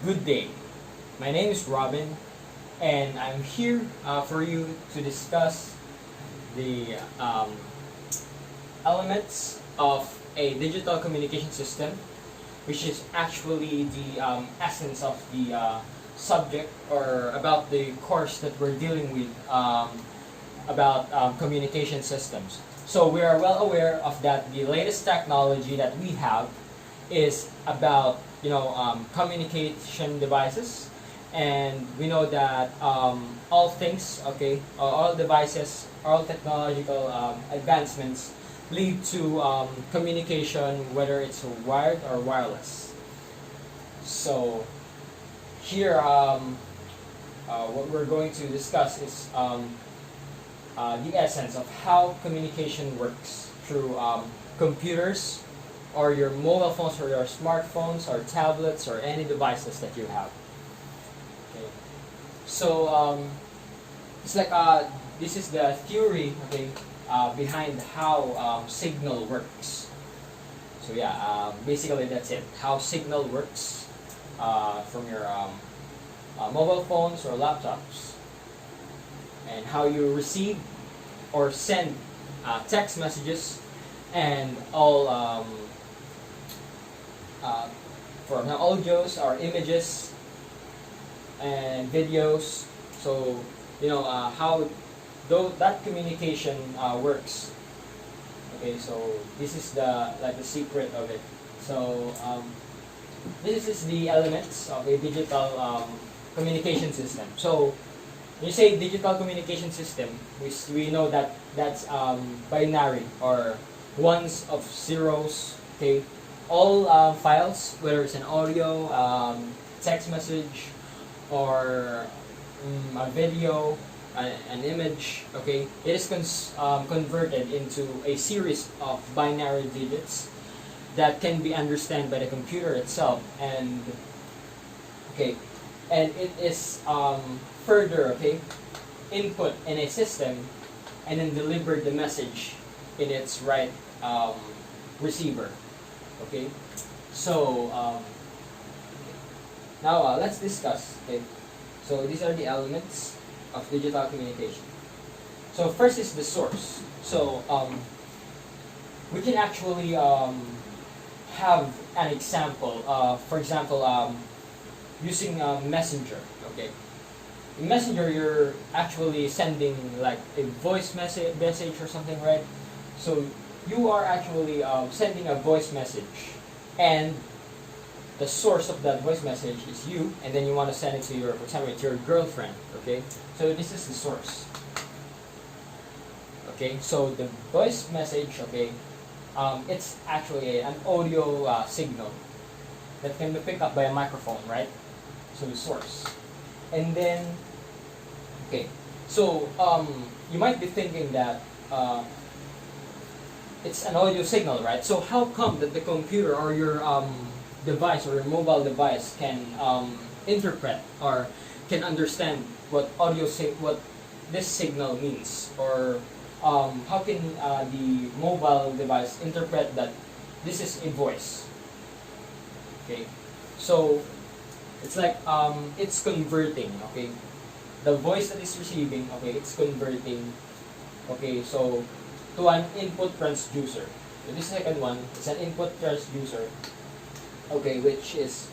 Good day. My name is Robin, and I'm here for you to discuss the elements of a digital communication system, which is actually the essence of the subject or about the course that we're dealing with about communication systems. So we are well aware of that the latest technology that we have is about communication devices, and we know that all things, all devices, all technological advancements lead to communication, whether it's wired or wireless. So here, what we're going to discuss is the essence of how communication works through computers, or your mobile phones, or your smartphones, or tablets, or any devices that you have. Okay. So it's like this is the theory, behind how signal works. So yeah, basically that's it. How signal works from your mobile phones or laptops, and how you receive or send text messages, and all from audios or images and videos. So how though that communication works. Okay, so this is the secret of it. So this is the elements of a digital communication system. So when you say digital communication system, we know that that's binary, or ones of zeros. Okay, all files, whether it's an audio, text message, or a video, an image, it is converted into a series of binary digits that can be understood by the computer itself, and it is further input in a system, and then delivered the message in its right receiver. Okay, so now let's discuss. So these are the elements of digital communication. So first is the source. So we can actually have an example. For example, using Messenger. Okay, in Messenger, you're actually sending like a voice message or something, right? So you are actually sending a voice message, and the source of that voice message is you, and then you want to send it to for example, to your girlfriend. Okay, so this is the source. Okay, so the voice message, it's actually an audio signal that can be picked up by a microphone, right? So the source, and then so you might be thinking that it's an audio signal, right? So how come that the computer or your device or your mobile device can interpret or can understand what what this signal means, or how can the mobile device interpret that this is a voice? Okay, so it's like it's converting. Okay, the voice that is receiving. Okay, it's converting. Okay, so to an input transducer. So this second one is an input transducer. Okay, which is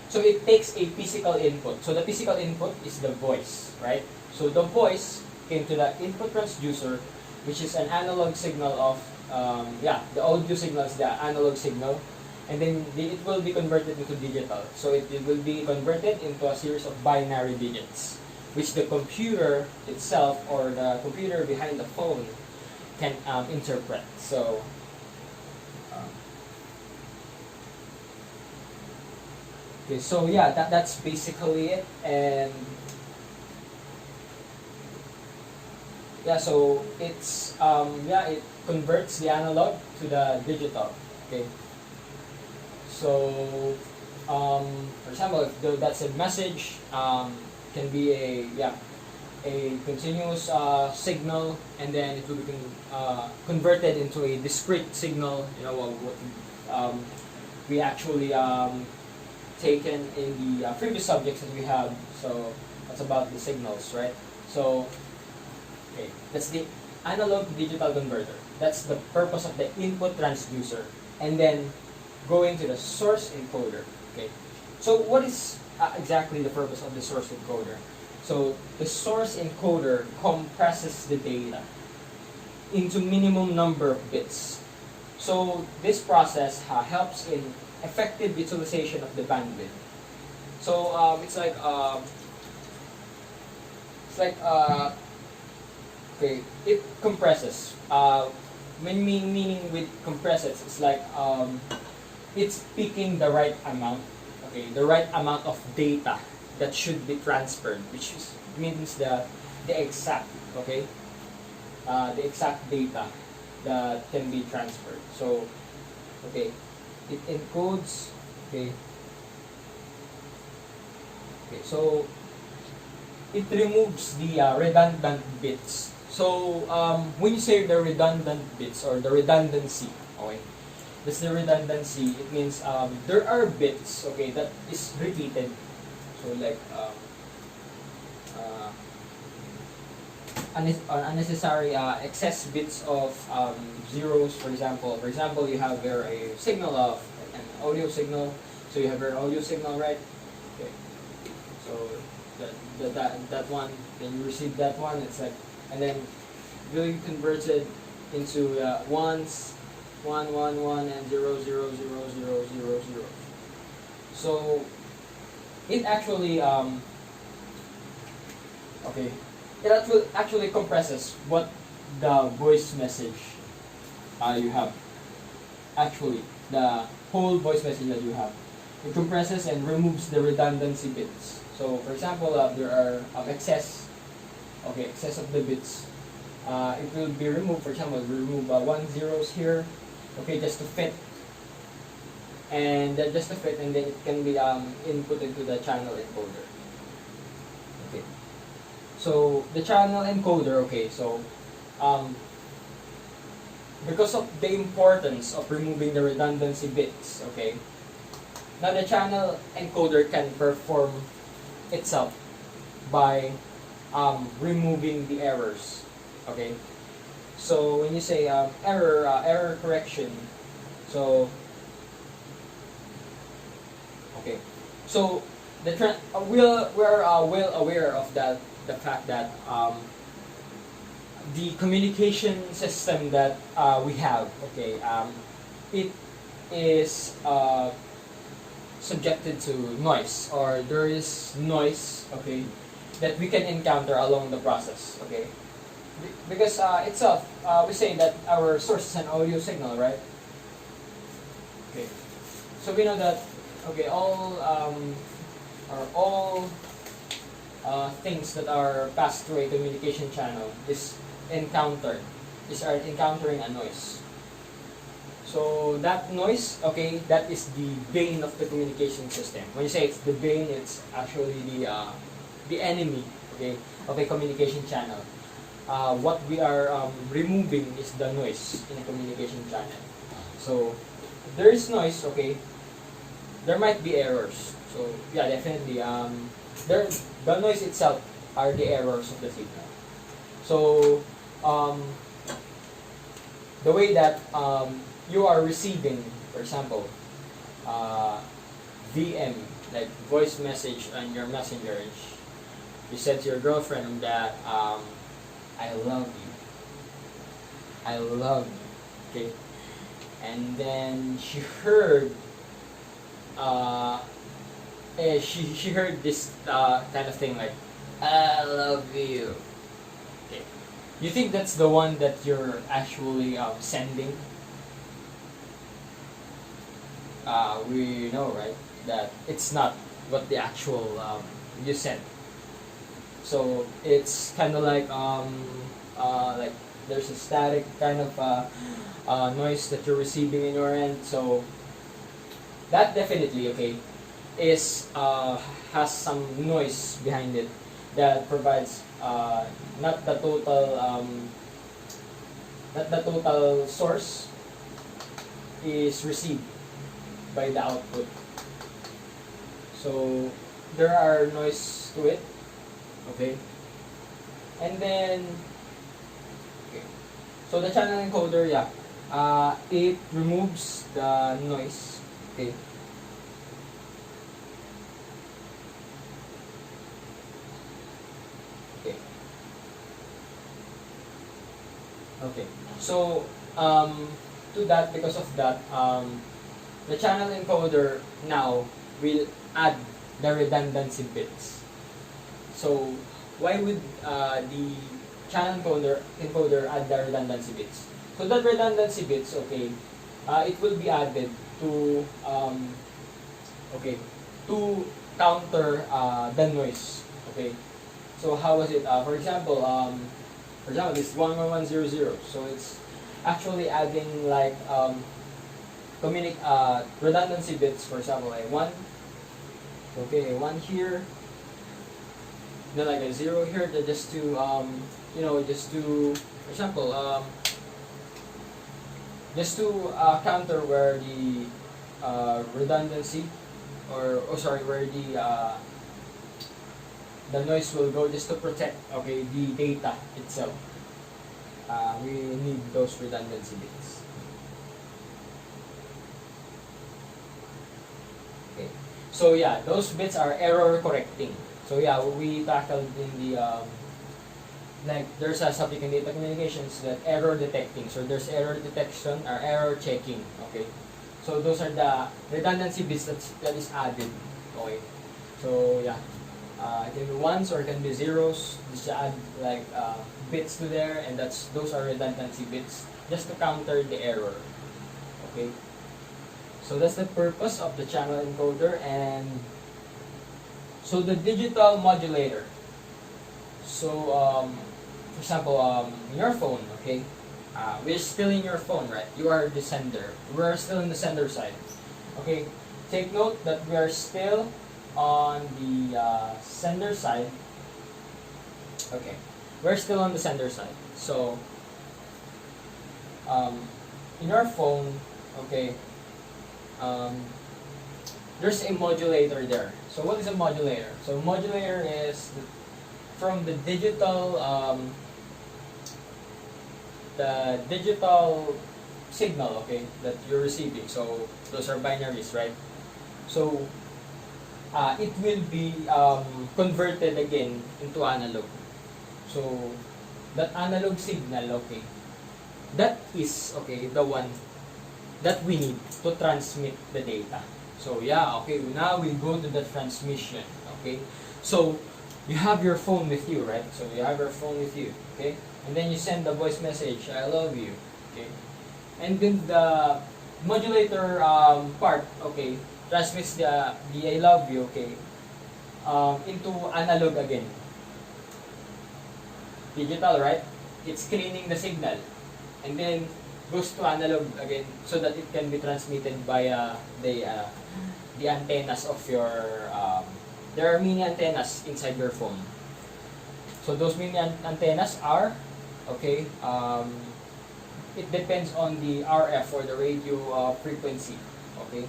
so it takes a physical input. So the physical input is the voice, right? So the voice came to the input transducer, which is an analog signal of the audio signal is the analog signal, and then it will be converted into digital. So it will be converted into a series of binary digits, which the computer itself or the computer behind the phone can interpret. So so yeah, that's basically it. And yeah, so it's it converts the analog to the digital. Okay, so for example, if that's a message, can be a continuous signal, and then it will be converted into a discrete signal. we actually taken in the previous subjects that we have. So that's about the signals, right? So okay, that's the analog to digital converter. That's the purpose of the input transducer. And then going to the source encoder. Okay, so what is exactly the purpose of the source encoder? So the source encoder compresses the data into minimum number of bits. So this process helps in effective utilization of the bandwidth. So okay, it compresses. Meaning with compresses, it's like it's picking the right amount. Okay, the right amount of data that should be transferred, which means the exact, okay, the exact data that can be transferred. So okay, it encodes. Okay, so it removes the redundant bits. So when you say the redundant bits or the redundancy, okay, that's the redundancy. It means there are bits, okay, that is repeated. So like unnecessary excess bits of zeros, for example. For example, you have here a signal of an audio signal. So you have your audio signal, right? Okay. So that one, then you receive that one. It's like, and then really converted into ones, one, and zero, zero, zero, zero, zero, zero. So it actually okay, it actually compresses what the voice message you have. Actually, the whole voice message that you have, it compresses and removes the redundancy bits. So, for example, there are excess of the bits. It will be removed. For example, remove 1 zeros here, okay, just to fit, and then it can be input into the channel encoder. Okay. So the channel encoder, okay, so because of the importance of removing the redundancy bits, okay, now the channel encoder can perform itself by removing the errors. Okay, so when you say error correction, so okay, so we're well aware of that, the fact that the communication system that we have, okay, it is subjected to noise, or there is noise, okay, that we can encounter along the process, okay, because itself, we say that our source is an audio signal, right? Okay, so we know that, okay, all things that are passed through a communication channel are encountering a noise. So that noise, okay, that is the bane of the communication system. When you say it's the bane, it's actually the enemy, okay, of a communication channel. What we are removing is the noise in a communication channel. So if there is noise, okay, there might be errors. So yeah, definitely, the noise itself are the errors of the signal. So the way that you are receiving, for example, VM, like voice message on your messenger, you said to your girlfriend that I love you, okay, and then she heard she heard this kind of thing like, I love you. Okay, you think that's the one that you're actually sending? We know, right, that it's not what the actual you sent. So it's kind of like there's a static kind of noise that you're receiving in your end. So that definitely, okay, is has some noise behind it that provides not the total source is received. by the output. So there are noise to it, okay? And then, okay. So the channel encoder, yeah, it removes the noise, okay? Okay. Okay. So to that, because of that, the channel encoder now will add the redundancy bits. So why would the channel encoder add the redundancy bits? So that redundancy bits, okay, it will be added to okay, to counter the noise. Okay. So how was it? For example, this 11100. So it's actually adding like redundancy bits. For example, like one. Okay, one here. Then like a zero here. Just to just to, for example, just to counter where the redundancy, or oh sorry, where the noise will go, just to protect, okay, the data itself. We need those redundancy bits. Okay. So yeah, those bits are error correcting. So yeah, we tackled in the like there's a subject in data communications that error detecting. So there's error detection or error checking. Okay. So those are the redundancy bits that is added. Okay. So yeah. It can be ones or it can be zeros. Just add like bits to there, and those are redundancy bits just to counter the error. Okay. So that's the purpose of the channel encoder. And so the digital modulator. So for example, in your phone, okay, we're still in your phone, right? You are the sender. We're still in the sender side. Okay. Take note that we are still on the sender side. Okay, we're still on the sender side. So in our phone, okay, there's a modulator there. So what is a modulator? So modulator is from the digital signal, okay, that you're receiving. So those are binaries, right? So it will be converted again into analog. So that analog signal, okay, that is, okay, the one that we need to transmit the data. So yeah, okay, now we go to the transmission. Okay, so you have your phone with you, right? So you have your phone with you, okay, and then you send the voice message, "I love you," okay, and then the modulator part, okay, transmits the I love you, okay, into analog again. Digital, right? It's cleaning the signal, and then goes to analog again, so that it can be transmitted via the antennas of your there are mini antennas inside your phone. So those mini antennas are, okay, it depends on the RF, or the radio frequency, okay,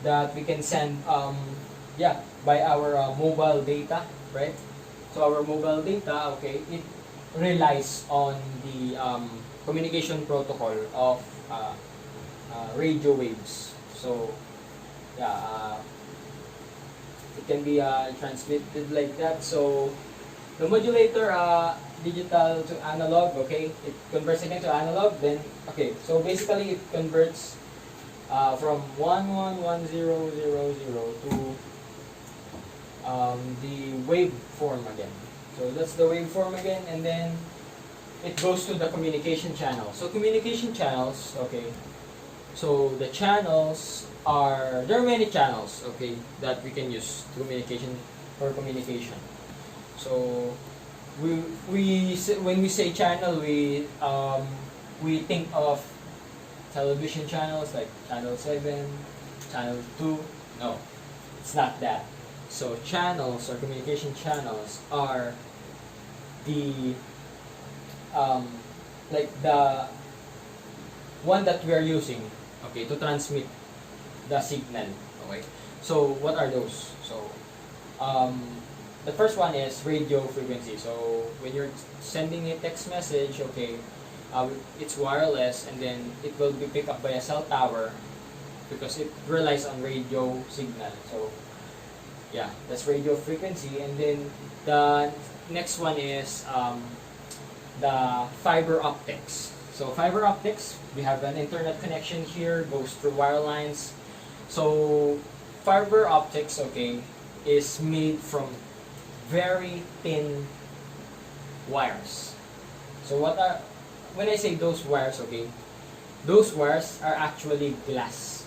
that we can send by our mobile data, right? So our mobile data, okay, it relies on the communication protocol of radio waves. So yeah, it can be transmitted like that. So the modulator, digital to analog, okay, it converts again to analog. Then okay, so basically it converts from 111000 to the waveform again. So that's the waveform again, and then it goes to the communication channel. So communication channels, okay. So the channels there are many channels, okay, that we can use for communication. So when we say channel, we think of television channels like channel 7, channel 2. No, it's not that. So channels, or communication channels, are the like the one that we are using okay, to transmit the signal. Okay, so what are those? So the first one is radio frequency. So when you're sending a text message, okay, it's wireless, and then it will be picked up by a cell tower because it relies on radio signal. So yeah, that's radio frequency. And then the next one is the fiber optics. So fiber optics, we have an internet connection here, goes through wire lines. So fiber optics, okay, is made from very thin wires. So when I say those wires, okay, those wires are actually glass.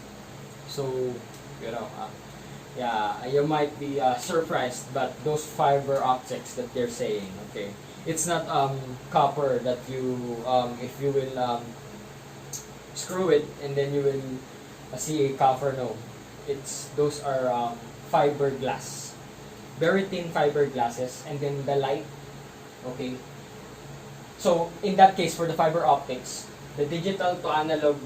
So, you know, yeah, you might be surprised, but those fiber optics that they're saying, okay, it's not copper that you, if you will screw it and then you will see a copper. No, those are fiberglass, very thin fiberglasses, and then the light, okay. So in that case, for the fiber optics, the digital to analog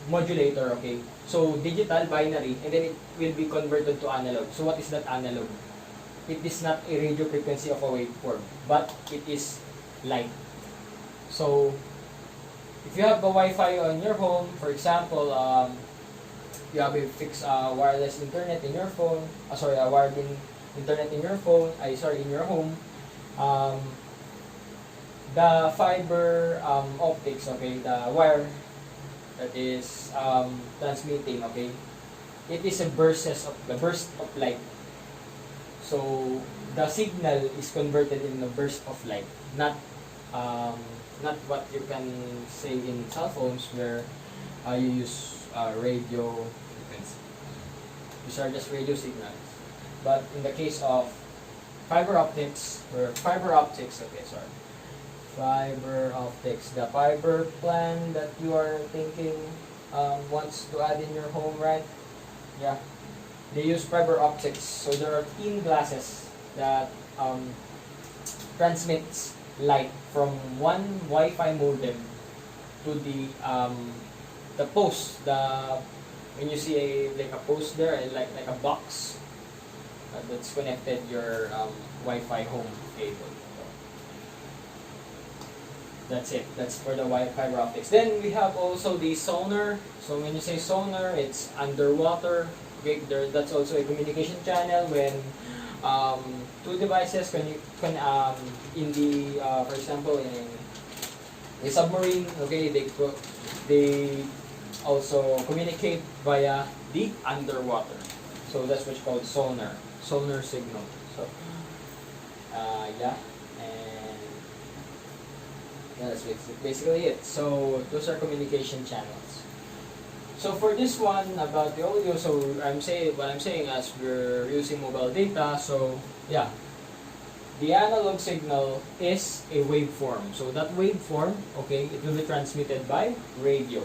modulator, okay. So digital binary, and then it will be converted to analog. So what is that analog? It is not a radio frequency of a waveform, but it is light. So if you have a Wi-Fi on your home, for example, you have a fixed wireless internet in your phone, a wired internet in your phone, in your home, the fiber optics, okay, the wire that is transmitting, okay, it is a burst of light. So the signal is converted in a burst of light, not what you can say in cell phones where you use radio frequency. These are just radio signals. But in the case of fiber optics, fiber optics, the fiber plan that you are thinking wants to add in your home, right? Yeah, they use fiber optics. So there are thin glasses that transmits light from one Wi-Fi modem to the post. When you see a post there, like a box that's connected your Wi-Fi home cable. That's it. That's for the fiber optics. Then we have also the sonar. So when you say sonar, it's underwater. Okay, that's also a communication channel when two devices can in the for example in a submarine. Okay, they also communicate via the underwater. So that's what's called sonar signal. So yeah. Yeah, that's basically it. So those are communication channels. So for this one about the audio, so what I'm saying as we're using mobile data, so yeah, the analog signal is a waveform. So that waveform, okay, it will be transmitted by radio.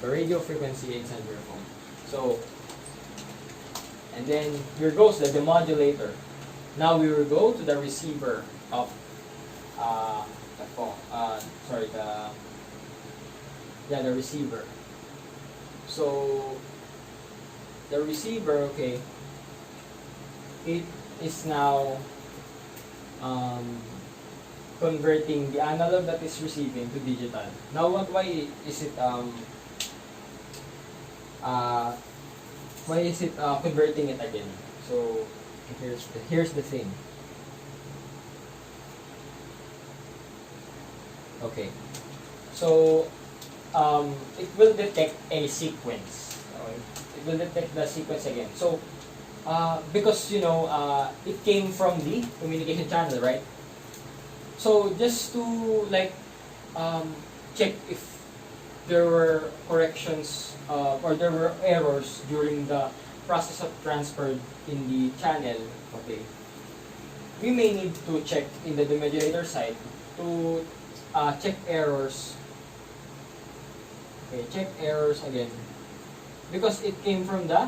The radio frequency is on your phone. So, and then here goes the demodulator. Now we will go to the receiver of the phone. The receiver. So the receiver, okay, it is now converting the analog that is receiving to digital. Now, why is it converting it again? So here's the thing. Okay, so it will detect a sequence. Okay? It will detect the sequence again. So because it came from the communication channel, right? So just to check if there were corrections or there were errors during the process of transfer in the channel. Okay, we may need to check in the demodulator side to check errors. Okay, check errors again because it came from the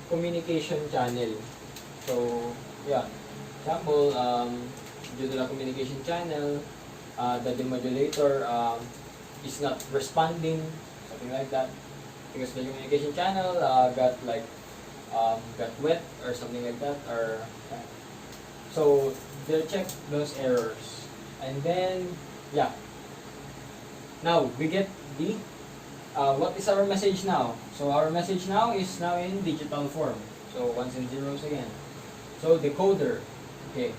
communication channel. So yeah, example, due to the communication channel, the demodulator is not responding. So something like that, because the communication channel got like got wet or something like that, or so they check those errors, and then yeah. Now we get the what is our message now? So our message now is now in digital form. So ones and zeros again. So decoder, okay.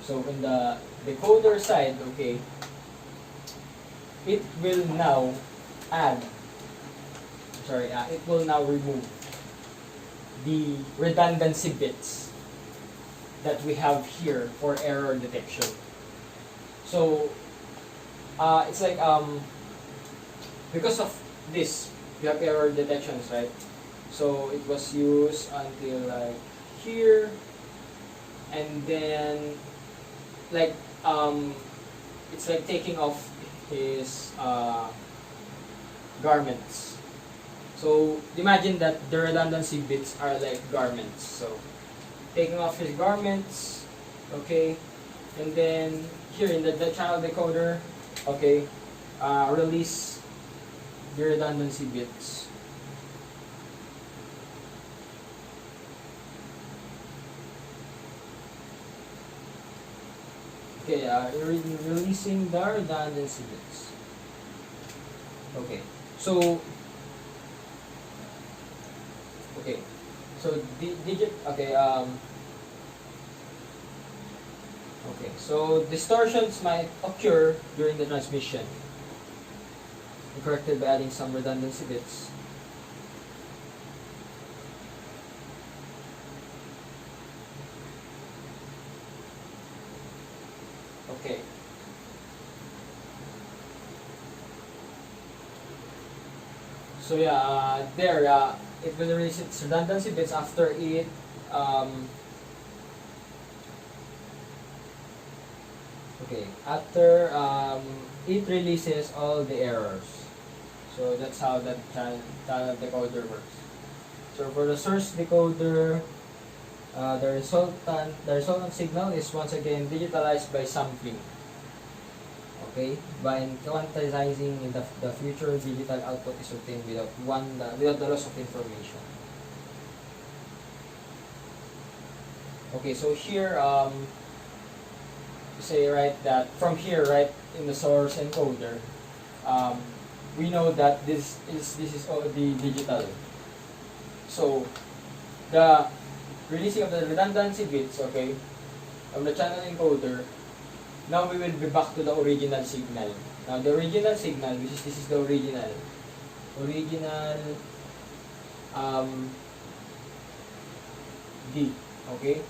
So in the decoder side, okay, it will now add, it will now remove the redundancy bits that we have here for error detection. So it's like because of this, we have error detections, right? So it was used until like here, and then like it's like taking off his garments. So imagine that the redundancy bits are like garments. So taking off his garments, okay, and then here in the channel decoder, okay, release the redundancy bits. Okay, releasing the redundancy bits. Okay, so so distortions might occur during the transmission. Corrected by adding some redundancy bits. Okay. So yeah, it will release its redundancy bits after it it releases all the errors. So that's how that channel decoder works. So for the source decoder, the resultant signal is once again digitalized by sampling. Okay, by quantizing the future digital output is obtained without the loss of information. Okay, so here say right that from here, right in the source encoder, we know that this is already digital. So the releasing of the redundancy bits, okay, of the channel encoder. Now we will be back to the original signal. Now the original signal, this is the original D, okay,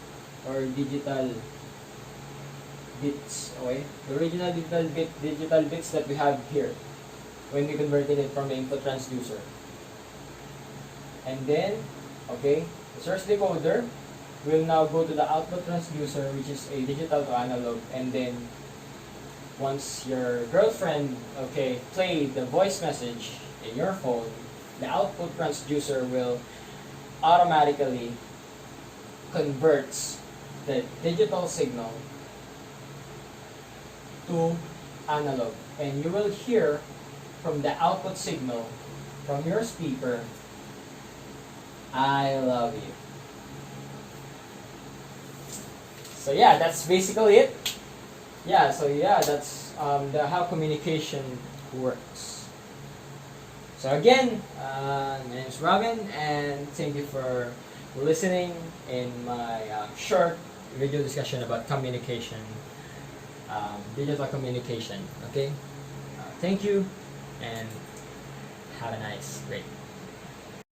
or digital bits, okay. The original digital bits that we have here when we converted it from the input transducer. And then, okay, the source decoder will now go to the output transducer, which is a digital to analog, and then once your girlfriend, okay, played the voice message in your phone, the output transducer will automatically converts the digital signal to analog, and you will hear from the output signal from your speaker, "I love you." So yeah, that's basically it. Yeah, so yeah, that's how communication works. So again, my name is Robin, and thank you for listening in my short video discussion about communication, digital communication. Okay, thank you, and have a nice day.